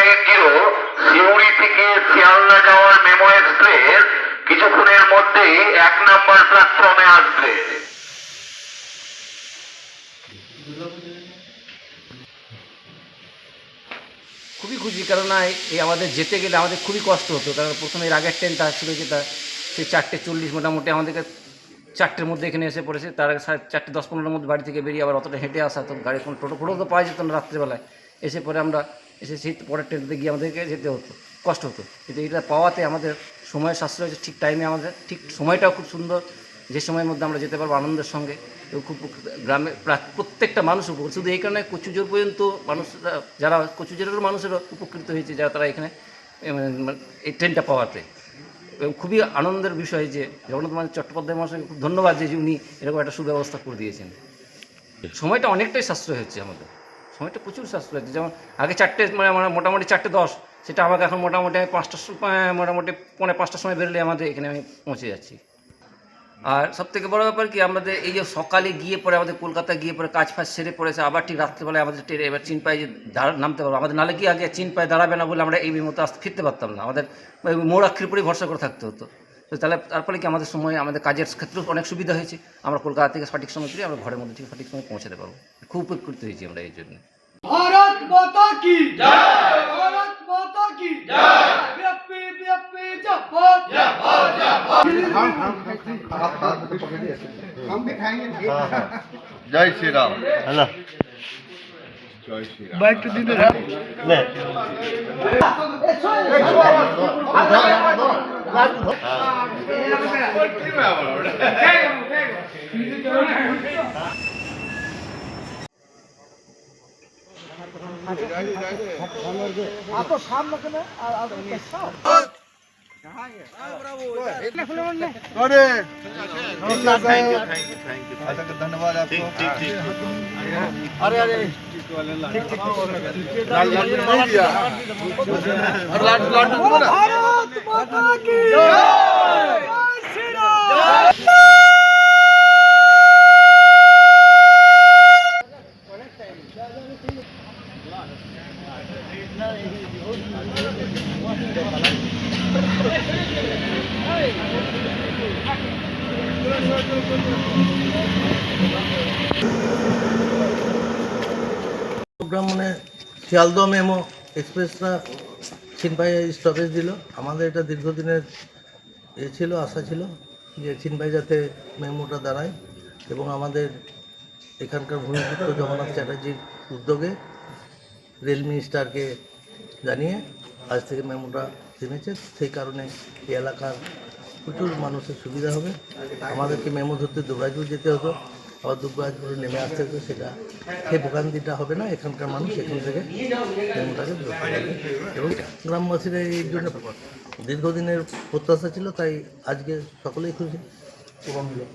880 সিউড়ি থেকে শিয়ালদা যাওয়ার memo express কিছুক্ষণের মধ্যেই 1 নম্বর প্ল্যাটফর্মে আসবে। খুবই খুশি, কেননা এই আমাদের যেতে গেলে আমাদের খুবই কষ্ট হতো, কারণ প্রথমে এর আগের ট্রেনটা ছিল যেটা সেই 4:40 মোটামুটি আমাদেরকে 4টের মধ্যে এখানে এসে পড়েছে, তার আগে 4:10-15 মধ্যে বাড়ি থেকে বেরিয়ে আবার অতটা হেঁটে আসা, তো গাড়ি কোনো টোটো তো পাওয়া যেত না রাত্রেবেলায়। এসে পরে আমরা সেই পরের ট্রেনটাতে গিয়ে আমাদেরকে যেতে হতো, কষ্ট হতো। কিন্তু এটা পাওয়াতে আমাদের সময়ের সাশ্রয় হয়েছে, ঠিক টাইমে আমাদের ঠিক সময়টাও খুব সুন্দর, যে সময়ের মধ্যে আমরা যেতে পারবো আনন্দের সঙ্গে। এবং খুব গ্রামে প্রত্যেকটা মানুষ উপকৃত, শুধু এই কারণে কচুজোর পর্যন্ত মানুষরা, যারা কচুজোরেরও মানুষেরও উপকৃত হয়েছে, যারা তারা এখানে এই ট্রেনটা পাওয়াতে। এবং খুবই আনন্দের বিষয় যে জগন্নাথ চট্টোপাধ্যায় মহাশয়কে খুব ধন্যবাদ যে উনি এরকম একটা সুব্যবস্থা করে দিয়েছেন। সময়টা অনেকটাই সাশ্রয় হচ্ছে আমাদের, সময়টা প্রচুর সাশ্রয় হচ্ছে। যেমন আগে 4টে মোটামুটি 4:10, সেটা আমাকে এখন মোটামুটি 5টার সময়, মোটামুটি 4:45টার সময় বেরোলে আমাদের এখানে আমি পৌঁছে যাচ্ছি। আর সবথেকে বড় ব্যাপার কি, আমাদের এই যে সকালে গিয়ে পরে আমাদের কলকাতায় গিয়ে পরে কাজ ফাজ সেরে পড়েছে, আবার ঠিক রাত্রেবেলায় আমাদের ট্রেনে এবার চিনপায়ে যে নামতে পারবো আমাদের, নালে কি আগে চিনপায়ে দাঁড়াবে না বলে আমরা এই মতো ফিরতে পারতাম না, আমাদের মোড়াক্ষীর উপরেই ভরসা করে থাকতে হতো। তো তাহলে তারপরে কি আমাদের সময়, আমাদের কাজের ক্ষেত্রেও অনেক সুবিধা হয়েছে, আমরা কলকাতা থেকে সঠিক সময় ফিরে আমরা ঘরের মধ্যে ঠিক সঠিক সময় পৌঁছাতে পারবো। খুব উপকৃত হয়েছি আমরা এই জন্য। भारत माता की जय, भारत माता की जय, व्यापी व्यापी जयकारा हम भी खाएंगे। जय श्री राम। हेलो जय Shri Ram. Back to the ले आप तो सामने में और कैसा अरे थैंक यू धन्यवाद आपको। अरे अरे लाडू भारत माता की जय, श्री राम। প্রোগ্রাম মানে শিয়ালদহ মেমো এক্সপ্রেসটা চিনপাই স্টপেজ দিল। আমাদের এটা দীর্ঘদিনের ছিল, আশা ছিল যে চিনপাই যাতে মেমোটা দাঁড়ায়, এবং আমাদের এখানকার ভূমিপুত্র জগন্নাথ চ্যাটার্জির উদ্যোগে রেল মিনিস্টারকে জানিয়ে আজ থেকে মেমোটা থেমেছে। সেই কারণে এই এলাকার প্রচুর মানুষের সুবিধা হবে। আমাদেরকে মেমো ধরতে দুবরাজপুর যেতে হতো, আবার দুবরাজপুরে নেমে আসতে হতো, সেটা সেই ভোগান্তিটা হবে না। এখানকার মানুষ এখান থেকে মেমোটাকে ধরতে পারবে, এবং গ্রামবাসীরা এই জন্য দীর্ঘদিনের প্রত্যাশা ছিল, তাই আজকে সকলেই খুশি পূরণ হলো।